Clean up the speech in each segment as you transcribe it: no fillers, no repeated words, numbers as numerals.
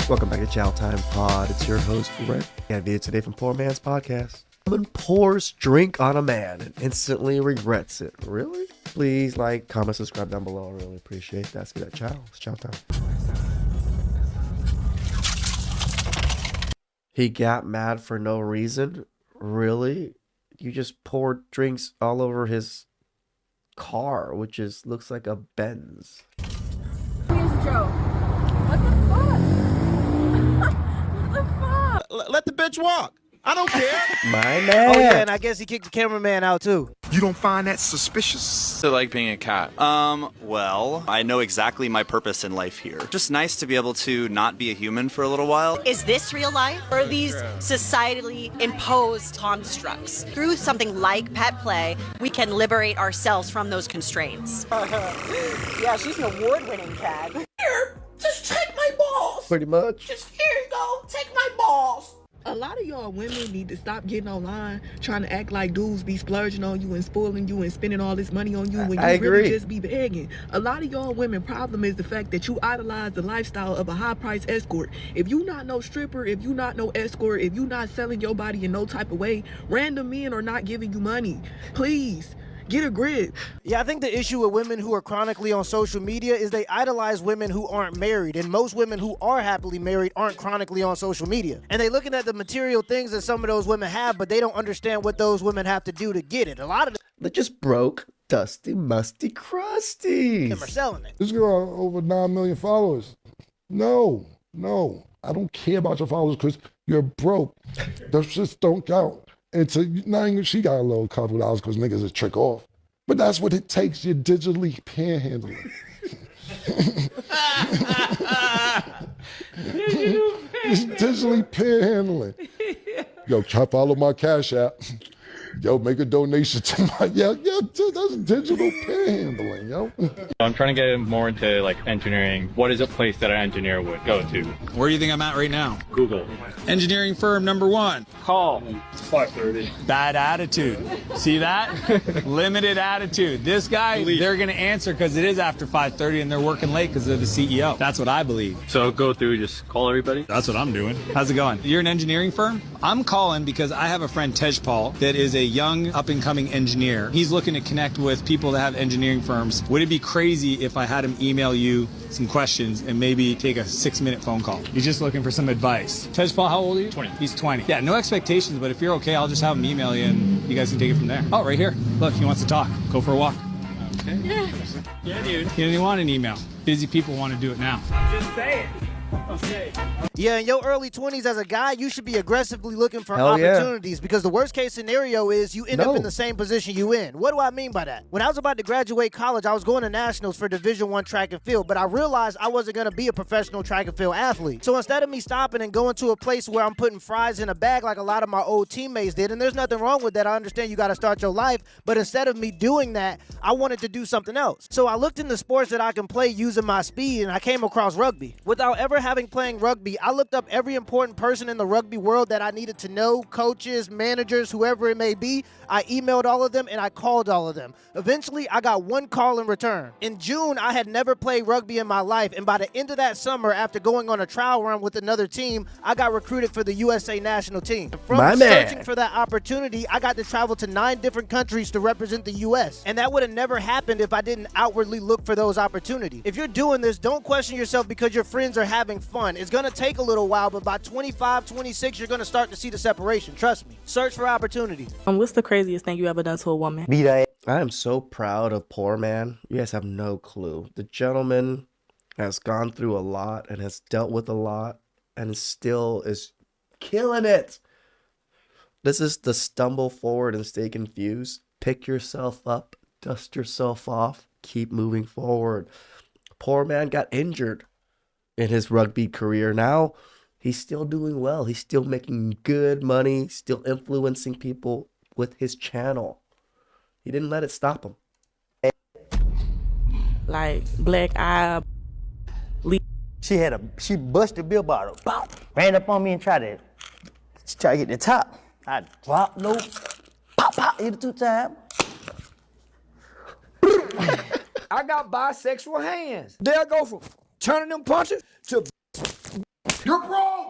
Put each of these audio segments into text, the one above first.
Welcome back to Chow Time Pod. It's your host, Brett. Got a video today from Poor Man's Podcast. Woman pours drink on a man and instantly regrets it. Really? Please like, comment, subscribe down below. I really appreciate that. Let's get that chow. It's chow time. He got mad for no reason? Really? You just poured drinks all over his car, which looks like a Benz. Here's a joke. What the fuck? What the fuck? Let the bitch walk. I don't care. My man. Oh, yeah, and I guess he kicked the cameraman out, too. You don't find that suspicious? So like being a cat. Well, I know exactly my purpose in life here. Just nice to be able to not be a human for a little while. Is this real life? Or are these societally imposed constructs? Through something like pet play, we can liberate ourselves from those constraints. Yeah, she's an award-winning cat. Here, just take my balls. Pretty much. Just here you go, take my balls. A lot of y'all women need to stop getting online trying to act like dudes be splurging on you and spoiling you and spending all this money on you when you really just be begging. A lot of y'all women problem is the fact that you idolize the lifestyle of a high-priced escort. If you not no stripper, if you not no escort, if you not selling your body in no type of way, random men are not giving you money. Please. Get a grip. Yeah, I think the issue with women who are chronically on social media is they idolize women who aren't married, and most women who are happily married aren't chronically on social media. And they looking at the material things that some of those women have, but they don't understand what those women have to do to get it. A lot of They just broke Dusty Musty Krusty. them are selling it. This girl over 9 million followers. No. I don't care about your followers because you're broke. Those just don't count. And so now she got a little couple dollars because niggas is trick off. But that's what it takes. You're digitally panhandling. It's digitally panhandling. Yo, follow my Cash App. Yo, make a donation to my that's digital panhandling, yo. I'm trying to get more into like engineering. What is a place that an engineer would go to? Where do you think I'm at right now? Google. Engineering firm number 1. Call. 5:30. Bad attitude. See that? Limited attitude. This guy, they're going to answer because it is after 5:30 and they're working late because they're the CEO. That's what I believe. So go through, just call everybody? That's what I'm doing. How's it going? You're an engineering firm? I'm calling because I have a friend, Tejpal, that is a young up-and-coming engineer. He's looking to connect with people that have engineering firms. Would it be crazy if I had him email you some questions and maybe take a 6-minute phone call? He's just looking for some advice. Tejpal, how old are you? 20. He's 20. Yeah, no expectations, but if you're okay, I'll just have him email you and you guys can take it from there. Oh, right here. Look, he wants to talk. Go for a walk. Okay. Yeah, dude. He didn't want an email. Busy people want to do it now. Just say it. Okay. Yeah, in your early 20s as a guy, you should be aggressively looking for Hell yeah. opportunities because the worst case scenario is you end up in the same position you in. What do I mean by that? When I was about to graduate college, I was going to nationals for Division I track and field, but I realized I wasn't going to be a professional track and field athlete. So instead of me stopping and going to a place where I'm putting fries in a bag like a lot of my old teammates did, and there's nothing wrong with that, I understand you got to start your life, but instead of me doing that, I wanted to do something else. So I looked into sports that I can play using my speed, and I came across rugby. Without ever having played rugby, I looked up every important person in the rugby world that I needed to know, coaches, managers, whoever it may be. I emailed all of them and I called all of them. Eventually, I got one call in return. In June, I had never played rugby in my life, and by the end of that summer, after going on a trial run with another team, I got recruited for the USA national team. From searching for that opportunity, I got to travel to 9 different countries to represent the US, and that would have never happened if I didn't outwardly look for those opportunities. If you're doing this, don't question yourself because your friends are having fun. It's gonna take a little while, but by 25, 26, you're gonna start to see the separation. Trust me. Search for opportunity. What's the craziest thing you ever done to a woman? I am so proud of Poor Man. You guys have no clue. The gentleman has gone through a lot and has dealt with a lot and still is killing it. This is the stumble forward and stay confused. Pick yourself up, dust yourself off, keep moving forward. Poor Man got injured in his rugby career. Now he's still doing well. He's still making good money, still influencing people with his channel. He didn't let it stop him. Like black eye. She busted a beer bottle, ran up on me and tried to get the top. I dropped low, pop, hit it 2 times. I got bisexual hands. They'll go from turning them punches to You're broke!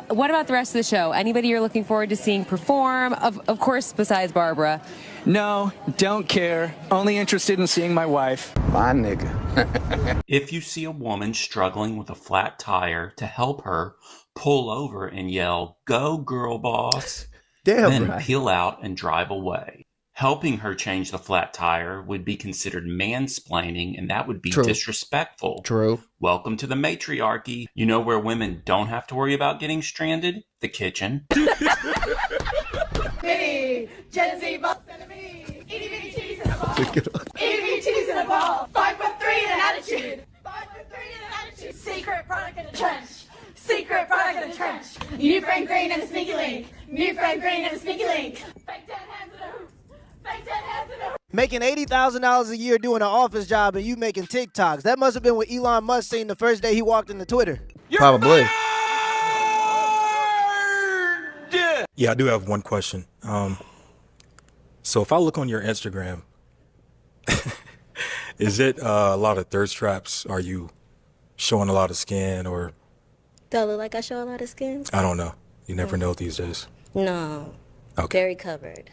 What about the rest of the show? Anybody you're looking forward to seeing perform? Of course, besides Barbara. No, don't care. Only interested in seeing my wife. My nigga. If you see a woman struggling with a flat tire, to help her, pull over and yell, "Go, girl boss." Damn, then peel out and drive away. Helping her change the flat tire would be considered mansplaining, and that would be True. disrespectful. True. Welcome to the matriarchy. You know where women don't have to worry about getting stranded? The kitchen. Mini, Gen Z, boss enemy. Itty bitty cheese in a ball. Itty bitty cheese in a ball. 5'3" and an attitude. 5'3" and an attitude. Secret product in the trench. Secret product in the trench. New friend green and a sneaky link. New friend green and a sneaky link. Fake dead hands in the hoop. Fake dead hands in the hoop. Making $80,000 a year doing an office job and you making TikToks. That must have been what Elon Musk seen the first day he walked into Twitter. Probably. Yeah, I do have one question. So if I look on your Instagram, is it a lot of thirst traps? Are you showing a lot of skin, or Do I look like I show a lot of skin? I don't know. You never know these days. No. Okay. Very covered.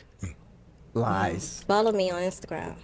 Lies. Follow me on Instagram.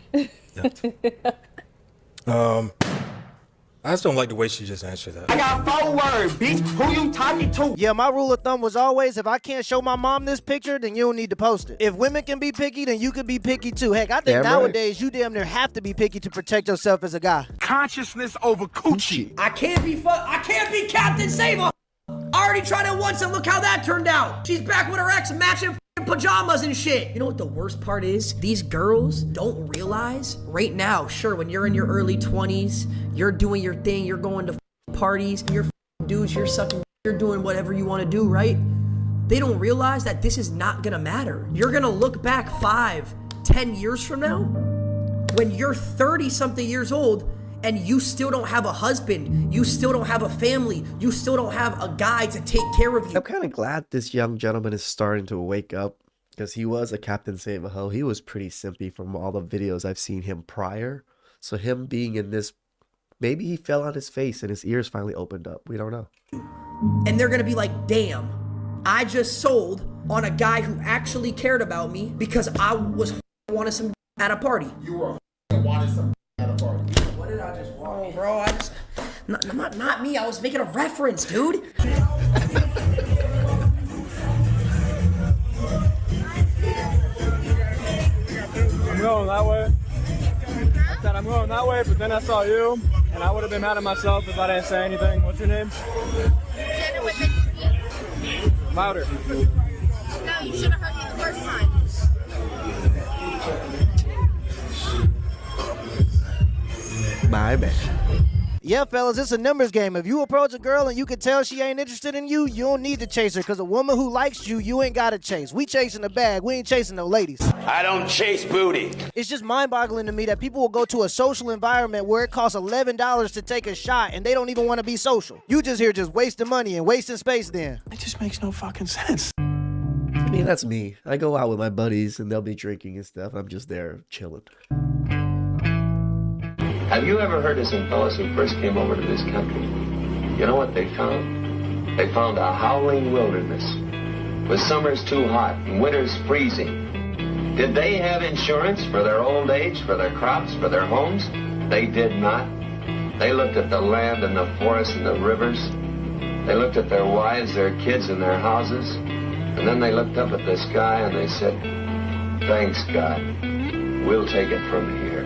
I just don't like the way she just answered that. I got 4 words, bitch. Who you talking to? Yeah, my rule of thumb was always, if I can't show my mom this picture, then you don't need to post it. If women can be picky, then you can be picky too. Heck, I think Damn right. nowadays you damn near have to be picky to protect yourself as a guy. Consciousness over coochie. I can't be Captain Save-A. I already tried it once and look how that turned out. She's back with her ex matching pajamas and shit. You know what the worst part is? These girls don't realize right now, sure, when you're in your early 20s, you're doing your thing, you're going to parties, you're dudes, you're sucking, you're doing whatever you want to do, right? They don't realize that this is not gonna matter. You're gonna look back 5, 10 years from now when you're 30 something years old and you still don't have a husband, you still don't have a family, you still don't have a guy to take care of you. I'm kind of glad this young gentleman is starting to wake up, because he was a Captain Save-A-Ho. He was pretty simpy from all the videos I've seen him prior. So him being in this, maybe he fell on his face and his ears finally opened up. We don't know. And they're gonna be like, damn, I just sold on a guy who actually cared about me because I was wanted some at a party. You were wanted some at a party. What did I just want? Oh, bro, I just not me. I was making a reference, dude. I'm going that way. I said I'm going that way, but then I saw you, and I would have been mad at myself if I didn't say anything. What's your name? Louder. No, you should have heard me the first time. My bad. Yeah, fellas, it's a numbers game. If you approach a girl and you can tell she ain't interested in you, you don't need to chase her, because a woman who likes you, you ain't got to chase. We chasing the bag. We ain't chasing no ladies. I don't chase booty. It's just mind-boggling to me that people will go to a social environment where it costs $11 to take a shot and they don't even want to be social. You just here just wasting money and wasting space then. It just makes no fucking sense. I mean, that's me. I go out with my buddies and they'll be drinking and stuff. I'm just there chilling. Have you ever heard of some fellas who first came over to this country? You know what they found? They found a howling wilderness, with summers too hot and winters freezing. Did they have insurance for their old age, for their crops, for their homes? They did not. They looked at the land and the forests and the rivers. They looked at their wives, their kids, and their houses. And then they looked up at the sky and they said, "Thanks, God. We'll take it from here."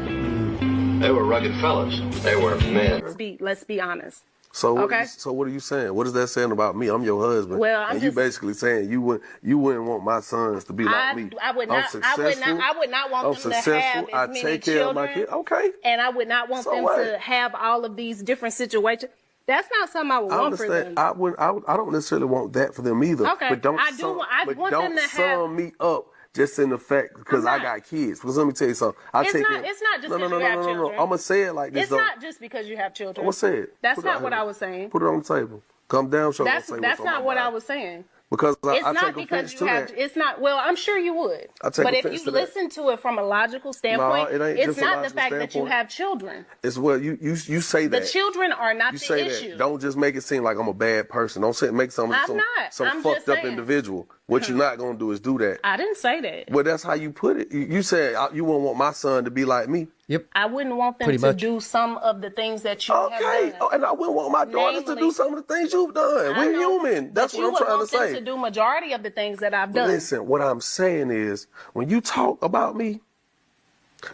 They were rugged fellas. They were men. Let's be honest. So Okay. So what are you saying? What is that saying about me? I'm your husband. Well, I'm and you just- basically saying you wouldn't want my sons to be like me. I would I'm not. successful. I would not want I'm them to have successful. as I many take care of my children. kids. Okay. And I would not want So them what? to have all of these different situations. That's not something I would I want for understand. them. I don't necessarily want that for them either. Okay. But don't I do sum, want- I but want don't them to sum have- me up just in the fact because I got kids. Because let me tell you something. It's not just no, because you have children. I'm gonna say it like this It's though. not just because you have children. I'm gonna say it. That's Put it not out what here. I was saying. Put it on the table. Come down, show. That's not what I was saying. Because It's I not take because offense you to have. that. It's not. Well, I'm sure you would. I take but if offense you to that. listen to it from a logical standpoint, it ain't it's just a not the logical fact that you standpoint. have children. It's what you say The that. children are not You the say issue. that. Don't just make it seem like I'm a bad person. Don't say make some I'm some, not. some I'm fucked just up saying. individual. What you're not gonna do is do that. I didn't say that. Well, that's how you put it. You said you wouldn't want my son to be like me. Yep. I wouldn't want them Pretty to much. do some of the things that you have Okay. done. Oh, and I wouldn't want my daughters to do some of the things you've done. I We're know, human. That's but what I'm trying to you would want say. them to do majority of the things that I've done. Listen, what I'm saying is, when you talk about me,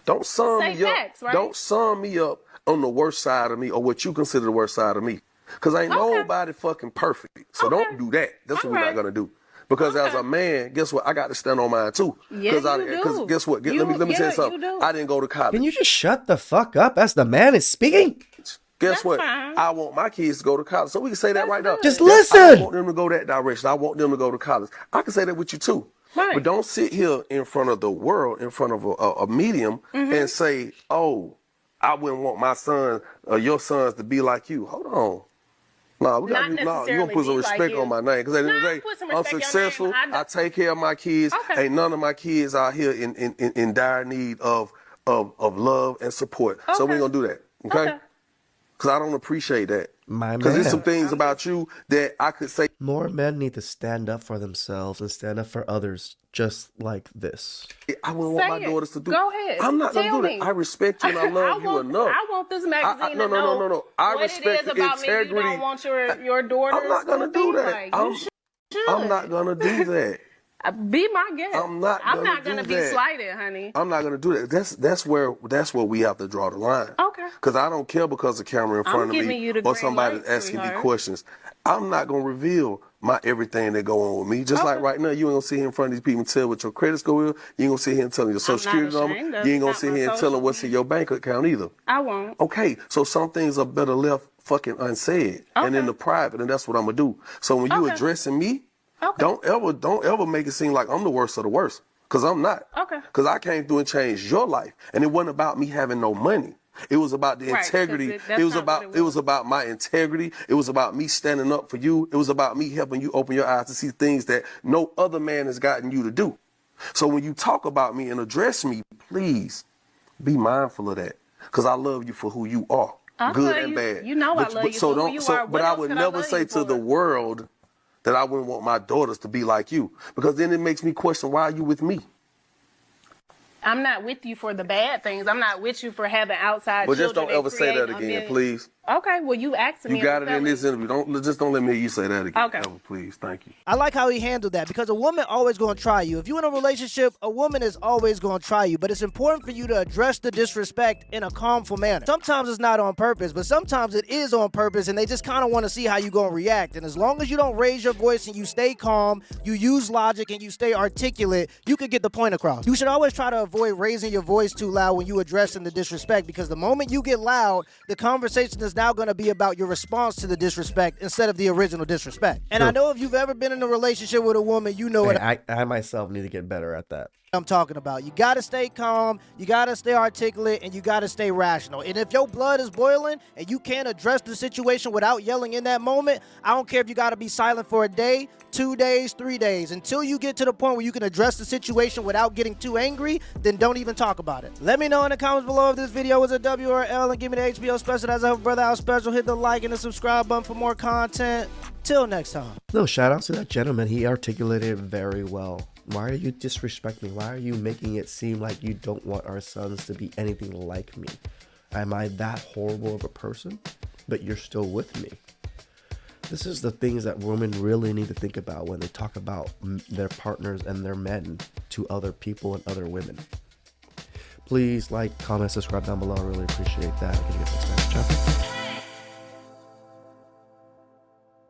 don't sum Say me up. facts, right? Don't sum me up on the worst side of me or what you consider the worst side of me. Because ain't nobody fucking perfect. So don't do that. That's what we're not gonna do. Because as a man, guess what? I got to stand on mine too. Yeah, you do. Guess what? Let me tell you you something. do. I didn't go to college. Can you just shut the fuck up as the man is speaking? Guess what? fine. I want my kids to go to college. So we can say that right now. Just I listen. want them to go that direction. I want them to go to college. I can say that with you too. Right. But don't sit here in front of the world, in front of a medium, and say, "Oh, I wouldn't want my son or your sons to be like you." Hold on. No, we got Not you gonna necessarily put some be like respect you. on my name because at the end of the Nah, day, put some I'm respect on your successful. name. I take care of my kids. Okay. Ain't none of my kids out here in dire need of love and support. So we ain't gonna do that, okay? Because I don't appreciate that. My Because there's man. some things about you that I could say. More men need to stand up for themselves and stand up for others just like this. I wouldn't want my Say it. daughters to do. Go ahead. I'm not gonna Tell do me. that. I respect you and I love you enough. I want this magazine no, to know no. I what respect it is the about me. You integrity. don't want your daughters I'm not gonna to do be that. like. You should. I'm not gonna do that. Be my guest. I'm not gonna do be that. slighted, honey. I'm not gonna do that. That's where we have to draw the line. Okay. Because I don't care because the camera in front of giving me you the or green somebody light, asking me sweetheart. questions. I'm not gonna reveal my everything that go on with me. Just like right now, you ain't gonna sit here in front of these people and tell what your credit score is. You ain't gonna sit here and tell them your social I'm not security number. ashamed of You it. ain't gonna Not sit my here and tell social. them what's in your bank account either. I won't. Okay, so some things are better left fucking unsaid and in the private, and that's what I'm gonna do. So when you addressing me, don't ever make it seem like I'm the worst of the worst, because I'm not. Okay. Because I came through and changed your life, and it wasn't about me having no money. It was about the Right, 'cause integrity. that's It was not about what it was about my integrity. It was about me standing up for you. It was about me helping you open your eyes to see things that no other man has gotten you to do. So when you talk about me and address me, please be mindful of that, because I love you for who you are, I good love and you. bad. You know I love you for who you are. But What I else would could I never love say you to for? the world that I wouldn't want my daughters to be like you, because then it makes me question, why are you with me? I'm not with you for the bad things. I'm not with you for having outside But just children don't and ever say that creating a again, million- please. Okay, well, you asked me. You got it I'm in this interview. Don't let me hear you say that again. Okay. Ever, please. Thank you. I like how he handled that, because a woman always going to try you. If you're in a relationship, a woman is always going to try you, but it's important for you to address the disrespect in a calmful manner. Sometimes it's not on purpose, but sometimes it is on purpose, and they just kind of want to see how you're going to react. And as long as you don't raise your voice and you stay calm, you use logic, and you stay articulate, you can get the point across. You should always try to avoid raising your voice too loud when you addressing the disrespect, because the moment you get loud, the conversation is now going to be about your response to the disrespect instead of the original disrespect. And I know if you've ever been in a relationship with a woman, you know what I myself need to get better at that. I'm talking about. You got to stay calm, you got to stay articulate, and you got to stay rational. And if your blood is boiling and you can't address the situation without yelling in that moment, I don't care if you got to be silent for a day, 2 days, 3 days. Until you get to the point where you can address the situation without getting too angry, then don't even talk about it. Let me know in the comments below if this video was a W or a L, and give me the HBO special as I have a brother out special. Hit the like and the subscribe button for more content. Till next time. No, shout out to that gentleman. He articulated it very well. Why are you disrespecting me? Why are you making it seem like you don't want our sons to be anything like me? Am I that horrible of a person? But you're still with me. This is the things that women really need to think about when they talk about their partners and their men to other people and other women. Please like, comment, subscribe down below. I really appreciate that. I'm gonna get this next chapter.